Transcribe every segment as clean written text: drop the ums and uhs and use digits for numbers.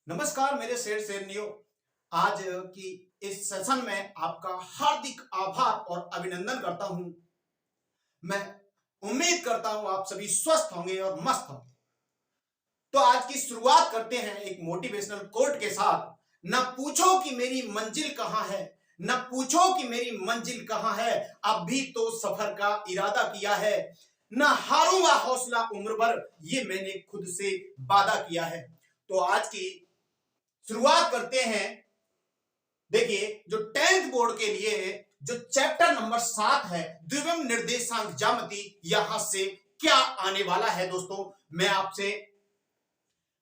नमस्कार मेरे शेरनियो। आज की इस सेशन में आपका हार्दिक आभार और अभिनंदन करता हूं। मैं उम्मीद करता हूं आप सभी स्वस्थ होंगे और मस्त होंगे। तो आज की शुरुआत करते हैं एक मोटिवेशनल कोट के साथ। न पूछो कि मेरी मंजिल कहां है, न पूछो कि मेरी मंजिल कहां है, अभी तो सफर का इरादा किया है। न हारूंगा हौसला उम्र भर, ये मैंने खुद से वादा किया है। तो आज की शुरुआत करते हैं। देखिए, जो 10th बोर्ड के लिए जो चैप्टर नंबर 7 है, द्विविम निर्देशांक ज्यामिति, यहां से क्या आने वाला है दोस्तों, मैं आपसे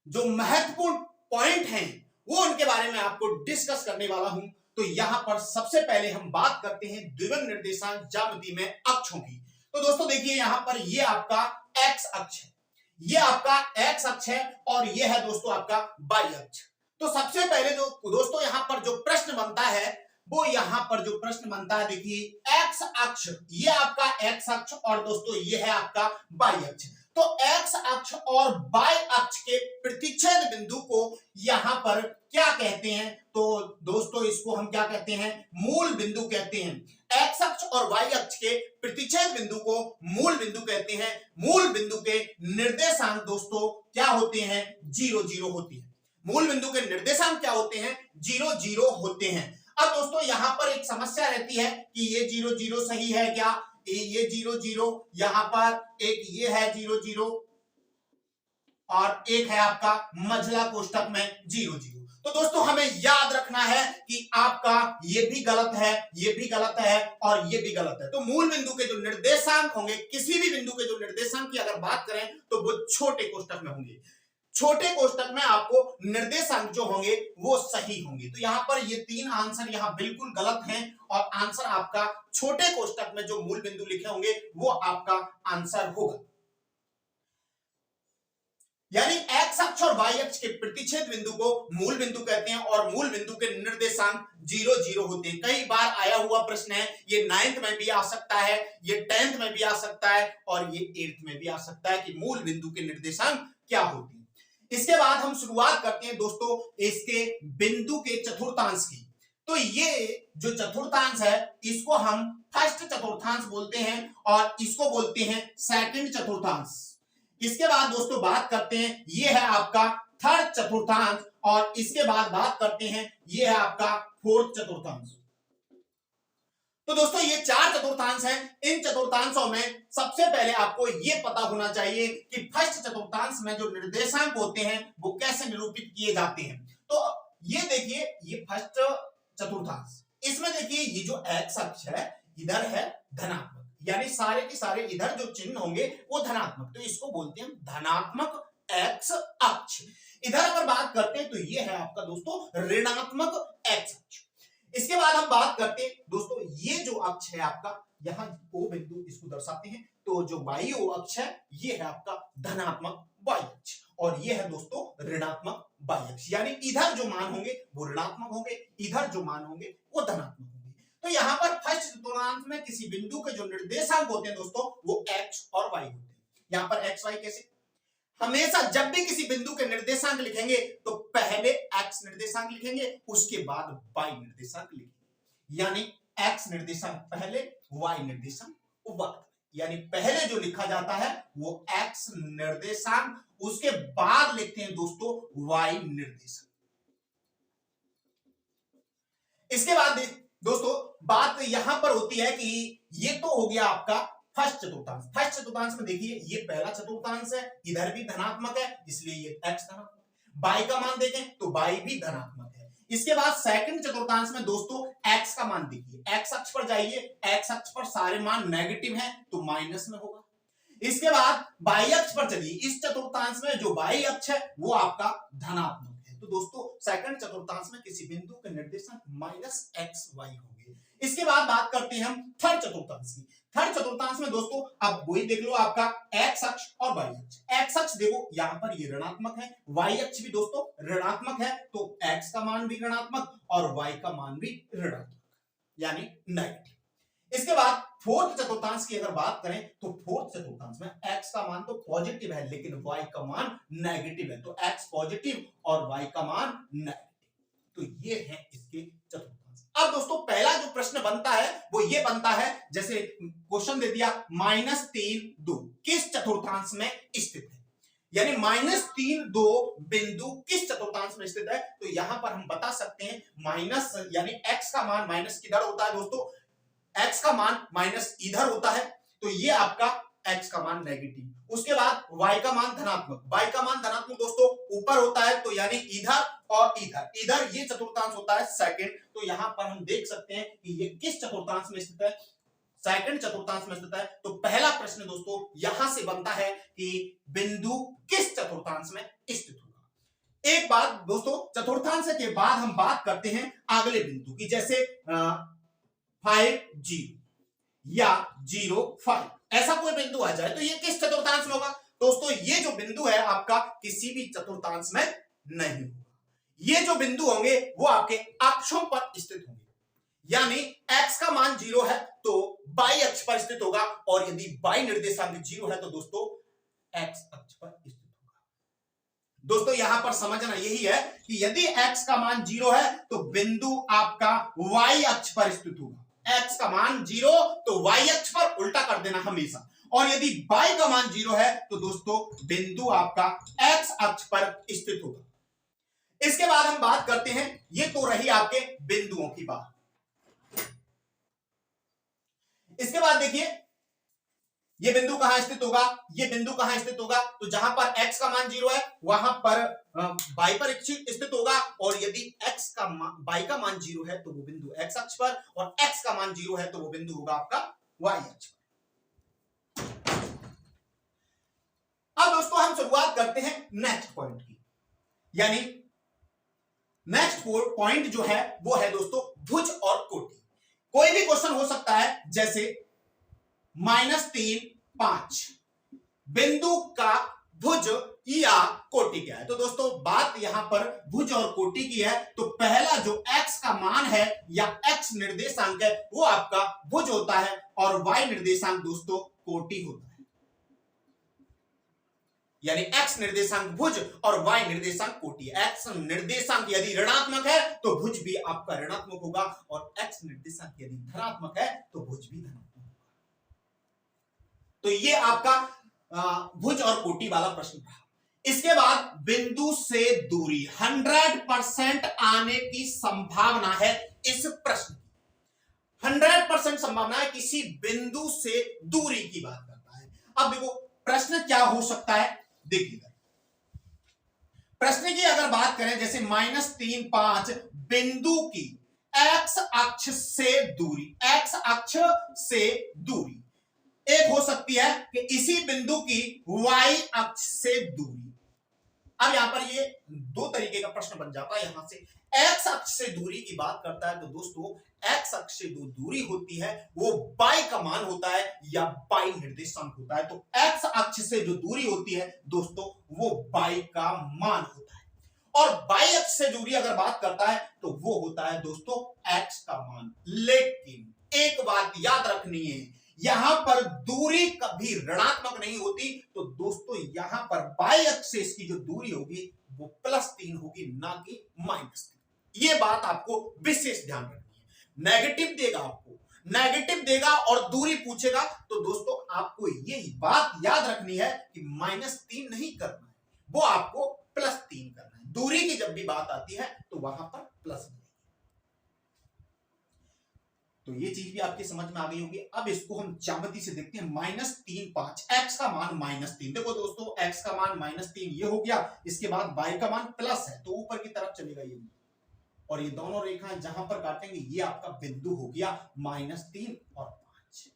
जो महत्वपूर्ण पॉइंट हैं वो उनके बारे में आपको डिस्कस करने वाला हूं। तो यहां पर सबसे पहले हम बात करते हैं द्विविम निर्देशांक ज्यामिति में अक्षों की। तो दोस्तों देखिए, यहां पर ये आपका एक्स अक्ष है, ये आपका एक्स अक्ष है और ये है दोस्तों आपका वाई अक्ष। तो सबसे पहले जो दोस्तों यहां पर जो प्रश्न बनता है, वो यहां पर जो प्रश्न बनता है, देखिए एक्स अक्ष, ये आपका एक्स अक्ष और दोस्तों ये है आपका वाई अक्ष। तो एक्स अक्ष और वाई अक्ष के प्रतिच्छेद बिंदु को यहां पर क्या कहते हैं, तो दोस्तों इसको हम क्या कहते हैं, मूल बिंदु कहते हैं। एक्स अक्ष और वाई अक्ष के प्रतिच्छेद बिंदु को मूल बिंदु कहते हैं। मूल बिंदु के निर्देशांक दोस्तों क्या होते हैं, 0 0 होती है। मूल बिंदु के निर्देशांक क्या होते हैं, 0 0 होते हैं। अब दोस्तों यहां पर एक समस्या रहती है कि ये 0 0 सही है क्या, ये 0 0, यहां पर एक ये है 0 0 और एक है आपका मझला कोष्ठक में 0 0। तो दोस्तों हमें याद रखना है कि आपका ये भी गलत है, ये भी गलत है और ये भी गलत है। तो मूल बिंदु के जो निर्देशांक होंगे, किसी भी बिंदु के जो निर्देशांक की अगर बात करें तो वो छोटे कोष्ठक में होंगे। छोटे कोष्ठक में आपको निर्देशांक जो होंगे वो सही होंगे। तो यहां पर ये 3 आंसर यहां बिल्कुल गलत हैं और आंसर आपका छोटे कोष्ठक में जो मूल बिंदु लिखे होंगे वो आपका आंसर होगा। यानी एक्स अक्ष और वाई अक्ष के प्रतिच्छेद बिंदु को मूल बिंदु कहते हैं और मूल बिंदु के निर्देशांक 0 0 होते हैं। कई बार आया हुआ प्रश्न है, ये 9th में भी आ सकता है, ये 10th में भी आ सकता है और ये 8th में भी आ सकता है कि मूल बिंदु के निर्देशांक क्या होते हैं। इसके बाद हम शुरुआत करते हैं दोस्तों इसके बिंदु के चतुर्थांश की। तो ये जो चतुर्थांश है इसको हम फर्स्ट चतुर्थांश बोलते हैं और इसको बोलते हैं सेकंड चतुर्थांश। इसके बाद दोस्तों बात करते हैं, ये है आपका थर्ड चतुर्थांश और इसके बाद बात करते हैं, ये है आपका फोर्थ चतुर्थांश। तो दोस्तों ये 4 चतुर्थांश हैं। इन चतुर्थांशों में सबसे पहले आपको ये पता होना चाहिए कि फर्स्ट चतुर्थांश में जो निर्देशांक होते हैं वो कैसे निरूपित किए जाते हैं। तो ये देखिए, ये फर्स्ट चतुर्थांश, इसमें देखिए ये जो एक्स अक्ष है इधर है धनात्मक, यानी सारे के सारे इधर जो चिन्ह होंगे वो धनात्मक, तो इसको बोलते हैं धनात्मक एक्स अक्ष। इधर अगर बात करते हैं तो ये है आपका दोस्तों ऋणात्मक एक्स अक्ष। इसके बाद हम बात करते हैं दोस्तों, ये जो अक्ष है आपका, यहां ओ बिंदु इसको दर्शाते हैं, तो जो वाई ओ अक्ष है ये है आपका धनात्मक वाई अक्ष और ये है दोस्तों ऋणात्मक वाई अक्ष। यानी इधर जो मान होंगे वो ऋणात्मक होंगे, इधर जो मान होंगे वो धनात्मक होंगे। तो यहां पर फर्स्ट चतुर्थांश में किसी बिंदु के जो निर्देशांक होते हैं दोस्तों वो एक्स और वाई होते हैं। यहां पर एक्स वाई कैसे, हमेशा जब भी किसी बिंदु के निर्देशांक लिखेंगे तो पहले एक्स निर्देशांक लिखेंगे, उसके बाद वाई निर्देशांक लिखेंगे। यानी एक्स निर्देशांक पहले, वाई निर्देशांक बाद। यानी पहले जो लिखा जाता है वो एक्स निर्देशांक, उसके बाद लिखते हैं दोस्तों वाई निर्देशांक। इसके बाद दोस्तों बात यहां पर होती है कि ये तो हो गया आपका फर्स्ट चतुर्थांश। फर्स्ट चतुर्थांश में देखिए ये पहला चतुर्थांश है, इधर भी धनात्मक है इसलिए ये एक्स धनात्मक। बाई का मान देखें तो बाई भी धनात्मक है। इसके बाद सेकंड चतुर्थांश में दोस्तों एक्स का मान देखिए, एक्स अक्ष पर जाइए, एक्स अक्ष पर सारे मान नेगेटिव हैं तो माइनस में होगा। इसके बाद वाई अक्ष पर चलिए, इस चतुर्थांश में जो वाई अक्ष है वो आपका धनात्मक है। तो दोस्तों सेकंड चतुर्थांश में किसी बिंदु के निर्देशांक माइनस एक्स वाई होंगे। इसके बाद बात करते हैं हम थर्ड चतुर्थांश की। थर्ड चतुर्थांश में दोस्तों अब वही देख लो, आपका एक्स अक्ष और वाई अक्ष। एक्स अक्ष देखो यहां पर ये ऋणात्मक है, वाई अक्ष भी दोस्तों ऋणात्मक है, तो एक्स का मान भी ऋणात्मक और वाई का मान भी ऋणात्मक यानी नेगेटिव। इसके बाद फोर्थ चतुर्थांश की अगर बात करें तो फोर्थ चतुर्थांश में x का मान तो पॉजिटिव है लेकिन y का मान नेगेटिव है, तो x पॉजिटिव और y का मान नेगेटिव। तो ये है इसके चतुर्थांश। अब दोस्तों पहला जो प्रश्न बनता है वो ये बनता है, जैसे क्वेश्चन दे दिया -3 2 किस चतुर्थांश में स्थित है, यानी -3 2 बिंदु किस चतुर्थांश में स्थित है। तो यहां पर हम बता सकते हैं माइनस यानी x का मान माइनस किधर होता है दोस्तों, x का मान माइनस इधर होता है, तो ये आपका x का मान नेगेटिव। उसके बाद y का मान धनात्मक, y का मान धनात्मक दोस्तों ऊपर होता है, तो यानी इधर और इधर, इधर ये चतुर्थांश होता है सेकंड। तो यहां पर हम देख सकते हैं कि ये किस चतुर्थांश में स्थित है, सेकंड चतुर्थांश में स्थित है। तो पहला प्रश्न दोस्तों यहां से बनता है कि बिंदु किस चतुर्थांश में स्थित होगा। एक बात दोस्तों, चतुर्थांश के बाद हम बात करते हैं अगले बिंदु की, जैसे 5 0 या 0 5, ऐसा कोई बिंदु आ जाए तो ये किस चतुर्थांश में होगा। दोस्तों ये जो बिंदु है आपका किसी भी चतुर्थांश में नहीं होगा, ये जो बिंदु होंगे वो आपके अक्षों पर स्थित होंगे, यानी x का मान 0 है तो y अक्ष पर स्थित होगा, और यदि y निर्देशांक 0 है तो दोस्तों x अक्ष पर स्थित होगा। दोस्तों यहां पर समझना यही है कि यदि x का मान 0 है तो बिंदु आपका y अक्ष पर स्थित होगा, x का मान 0 तो y अक्ष पर उल्टा कर देना हमेशा, और यदि y का मान 0 है तो दोस्तों बिंदु आपका x अक्ष पर स्थित होगा। इसके बाद हम बात करते हैं, ये तो रही आपके बिंदुओं की बात। इसके बाद देखिए ये बिंदु कहां स्थित होगा, ये बिंदु कहां स्थित होगा, तो जहां पर x का मान 0 है वहां पर y पर स्थित होगा, और यदि y का मान 0 है तो वो बिंदु x अक्ष पर, और x का मान 0 है तो वो बिंदु होगा आपका y अक्ष पर। अब दोस्तों हम शुरुआत करते हैं नेक्स्ट पॉइंट की, यानी नेक्स्ट पॉइंट जो है वो है दोस्तों भुज और कोटि। कोई भी क्वेश्चन हो सकता है, जैसे -3 5 बिंदु का भुज या कोटि क्या है। तो दोस्तों बात यहां पर भुज और कोटि की है, तो पहला जो x का मान है या x निर्देशांक है वो आपका भुज होता है, और y निर्देशांक दोस्तों कोटि होता है, यानी x निर्देशांक भुज और y निर्देशांक कोटि। x निर्देशांक यदि ऋणात्मक है तो भुज भी आपका ऋणात्मक होगा, और x निर्देशांक यदि धनात्मक है तो भुज भी धनात्मक होगा। तो ये आपका भुज और कोटि वाला प्रश्न था। इसके बाद बिंदु से दूरी 100% आने की संभावना है इस प्रश्न की, 100% संभावना है, किसी बिंदु से दूरी की बात करता है। अब देखो प्रश्न क्या हो सकता है, देखिए प्रश्न की अगर बात करें, जैसे -3 5 बिंदु की x अक्ष से दूरी, x अक्ष से दूरी एक हो सकती है कि इसी बिंदु की y अक्ष से दूरी। अब यहां पर ये दो तरीके का प्रश्न बन जाता है, यहां से x अक्ष से दूरी की बात करता है तो दोस्तों x अक्ष से जो दूरी होती है वो y का मान होता है या y निर्देशांक होता है। तो x अक्ष से जो दूरी होती है दोस्तों वो y का मान होता है, और y अक्ष से दूरी अगर बात करता है तो वो होता है दोस्तों x का मान। लेकिन एक बात याद रखनी है, यहां पर दूरी कभी ऋणात्मक नहीं होती, तो दोस्तों यहां पर y अक्ष से इसकी जो दूरी होगी वो +3 होगी, ना कि -3। ये बात आपको विशेष ध्यान रखनी है। नेगेटिव देगा, आपको नेगेटिव देगा और दूरी पूछेगा तो दोस्तों आपको ये बात याद रखनी है कि -3 नहीं करना है, वो आपको +3 करना है। दूरी की जब भी बात आती है तो वहां पर प्लस। तो ये चीज भी आपके समझ में आ गई होगी। अब इसको हम ज्यामिति से देखते हैं, -3 5 x का मान -3। देखो दोस्तों x का मान -3 ये हो गया, इसके बाद y का मान प्लस है तो ऊपर की तरफ चलेगा ये, और ये दोनों रेखाएं जहां पर काटेंगे ये आपका बिंदु हो गया -3 और 5।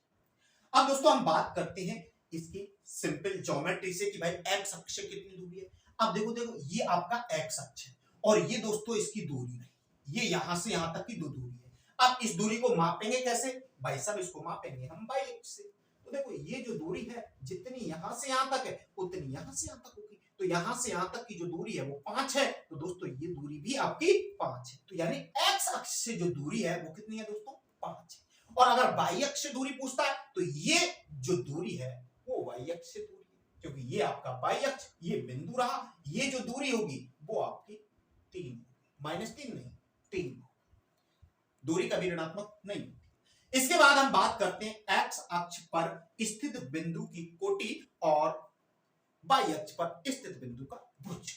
अब दोस्तों हम बात करते हैं इसकी सिंपल ज्योमेट्री से कि भाई x अक्ष से कितनी दूरी है। अब देखो ये आपका x अक्ष है, और ये दोस्तों इसकी दूरी है, ये यहां से यहां तक की दूरी है। अब इस दूरी को मापेंगे कैसे भाई साहब, इसको मापेंगे हम y अक्ष से। तो देखो ये जो दूरी है जितनी यहां से यहां तक है उतनी यहां से यहां तक होगी, तो यहां से यहां तक की जो दूरी है वो 5 है, तो दोस्तों ये दूरी भी आपकी 5 है। तो यानी x अक्ष से जो दूरी है वो कितनी है दोस्तों 5 है, और अगर बाह्य अक्ष से दूरी पूछता है तो ये जो दूरी है वो वाई अक्ष से दूरी है, क्योंकि ये आपका बाह्य अक्ष, ये बिंदु रहा, ये जो दूरी होगी वो आपकी 3, -3 नहीं 3, दूरी कभी ऋणात्मक नहीं होती। इसके बाद हम बात करते हैं एक्स अक्ष पर स्थित बिंदु की कोटि और बाह्य अक्ष पर स्थित बिंदु का भुज।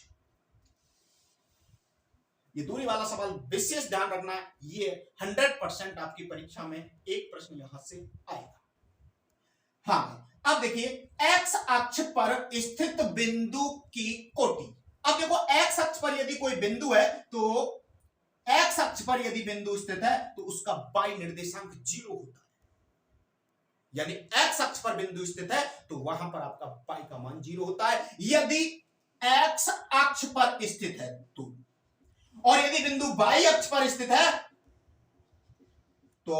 ये दूरी वाला सवाल विशेष ध्यान रखना है, ये 100% आपकी परीक्षा में एक प्रश्न यहां से आएगा। हाँ, अब देखिए एक्स अक्ष पर स्थित बिंदु की कोटि। अब देखो एक्स अक्ष पर यदि कोई बिंदु है तो एक्स अक्ष पर यदि बिंदु स्थित है तो उसका बाई निर्देशांक 0 होता है, यानी एक्स अक्ष पर बिंदु स्थित है तो वहां पर आपका बाई का मान 0 होता है यदि एक्स अक्ष पर स्थित है तो, और यदि बिंदु बाई अक्ष पर स्थित है तो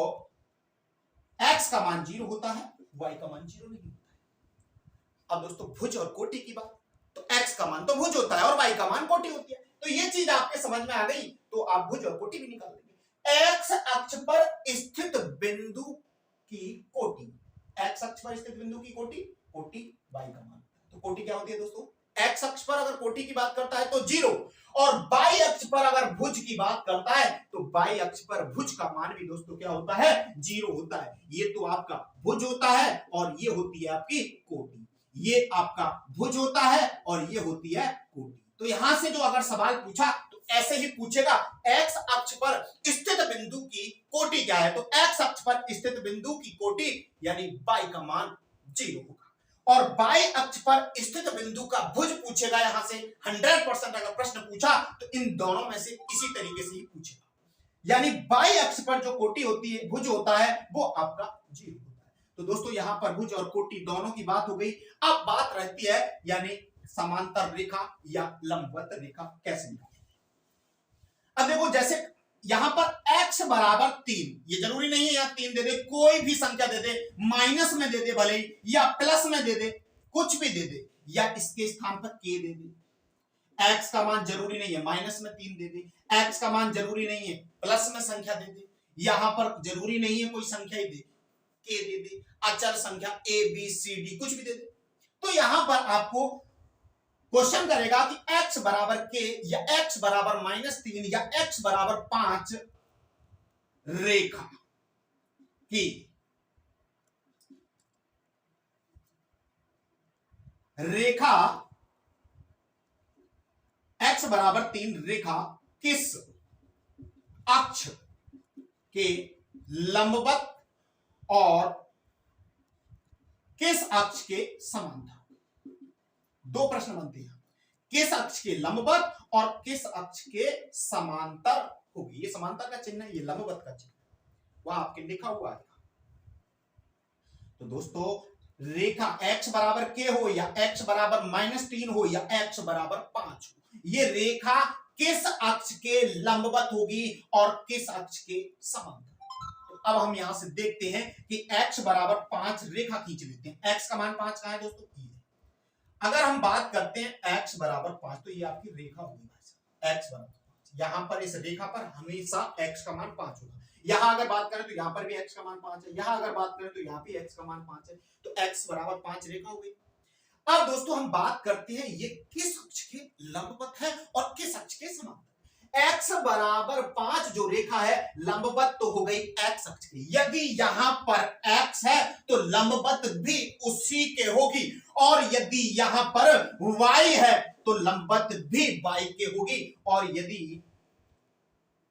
x का मान 0 होता है, y का मान 0 नहीं होता है। अब दोस्तों भुज और कोटि की बात, तो x का मान तो भुज होता है और y का मान कोटि होती है, तो ये चीज आपके समझ में आ गई तो आप भुज और कोटि भी निकाल देंगे। x अक्ष पर स्थित बिंदु की कोटि, x अक्ष पर स्थित बिंदु की कोटि, कोटि y का मान, तो कोटि क्या होती है दोस्तों, x अक्ष पर अगर कोटि की बात करता है तो 0, और बाई अक्ष पर अगर भुज की बात करता है तो बाई अक्ष पर भुज का मान भी दोस्तों क्या होता है, 0 होता है। ये तो आपका भुज होता है और ये होती है आपकी कोटि, ये आपका भुज होता है और ये होती है कोटि। तो यहां से जो अगर सवाल पूछा तो ऐसे ही पूछेगा, एक्स अक्ष पर स्थित बिंदु की कोटि क्या है, तो एक्स अक्ष पर स्थित बिंदु की कोटि यानी बाई का मान 0 होगा, और बाई अक्ष पर स्थित बिंदु का भुज पूछेगा। यहां से 100% अगर प्रश्न पूछा तो इन दोनों में से इसी तरीके से ही पूछेगा, यानी बाई अक्ष पर जो कोटि होती है, भुज होता है, वो आपका 0 होता है। तो दोस्तों यहां पर भुज और कोटि दोनों की बात हो गई। अब बात रहती है यानी समांतर रेखा या लंबवत रेखा कैसे निकालें। अब देखो जैसे यहां पर x बराबर 3, ये जरूरी नहीं है यहां 3 दे दे, कोई भी संख्या दे दे, माइनस में दे दे भले ही, या प्लस में दे दे, कुछ भी दे दे, या इसके स्थान पर k दे दे। x का मान जरूरी नहीं है माइनस में 3 दे दे, x का मान जरूरी नहीं है प्लस में संख्या दे दे, यहां पर जरूरी नहीं है कोई संख्या ही दे, k दे दे, अचर संख्या a b c d कुछ भी दे दे। तो यहां पर आपको क्वेश्चन करेगा कि x बराबर k या x बराबर -3 या x बराबर 5 रेखा की रेखा x बराबर 3 रेखा किस अक्ष के लंबवत और किस अक्ष के समांतर। दो प्रश्न बनते हैं, किस अक्ष के लंबवत और किस अक्ष के समांतर होगी। ये समांतर का चिन्ह है, ये लंबवत का चिन्ह, वह आपके लिखा हुआ है। तो दोस्तों रेखा x बराबर k हो या x बराबर -3 हो या x बराबर 5 हो, ये रेखा किस अक्ष के लंबवत होगी और किस अक्ष के समांतर। तो अब हम यहां से देखते हैं कि x बराबर 5 रेखा खींच लेते हैं। x का मान 5 कहां है दोस्तों, अगर हम बात करते हैं x बराबर 5 तो ये आपकी रेखा होगी भाई, x बराबर 5, यहां पर इस रेखा पर हमेशा x का मान 5 होगा। यहां अगर बात करें तो यहां पर भी x का मान 5 है, यहां अगर बात करें तो यहां भी x का मान 5 है, तो x बराबर 5 रेखा हो गई। अब दोस्तों हम बात करते हैं ये किस अक्ष के लंबवत है और किस अक्ष के समांतर। x बराबर 5 जो रेखा है लंबवत तो हो गई x अक्ष की, यदि यहां पर x है तो लंबवत भी उसी के होगी, और यदि यहां पर y है तो लंबवत भी y के होगी, और यदि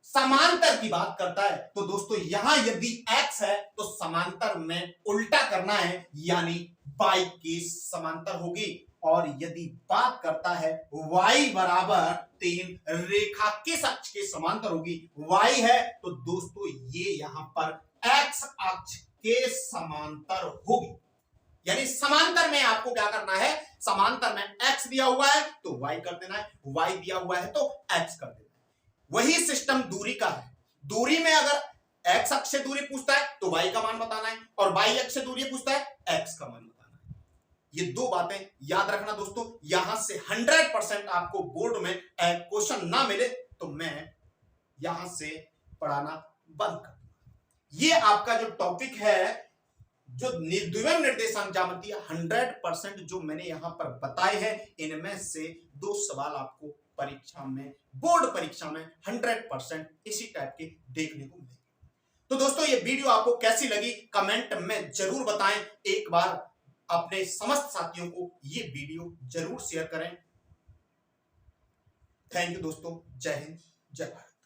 समांतर की बात करता है तो दोस्तों यहां यदि x है तो समांतर में उल्टा करना है, यानी y के समांतर होगी, और यदि बात करता है y बराबर 3 रेखा किस अक्ष के समांतर होगी, y है तो दोस्तों ये यहां पर x अक्ष के समांतर होगी। यानी समांतर में आपको क्या करना है, समांतर में x दिया हुआ है तो y कर देना है, y दिया हुआ है तो x कर देना है। वही सिस्टम दूरी का है, दूरी में अगर x अक्ष से दूरी पूछता है तो y का मान बताना है, और y अक्ष से दूरी पूछता है x का मान बताना है। ये दो बातें याद रखना दोस्तों, यहां से 100% आपको बोर्ड में क्वेश्चन ना मिले तो मैं यहां से पढ़ाना बंद कर दूंगा। ये आपका जो टॉपिक है, जो द्विविम निर्देशांक ज्यामिति 100% जो मैंने यहां पर बताए हैं, इनमें से 2 सवाल आपको परीक्षा में, बोर्ड परीक्षा में 100% इसी टाइप के देखने को मिलेंगे। तो दोस्तों, ये वीडियो आपको कैसी लगी कमेंट में जरूर बताएं। एक बार अपने समस्त साथियों को ये वीडियो जरूर शेयर करें। थैंक यू दोस्तों। जय हिंद, जय भारत।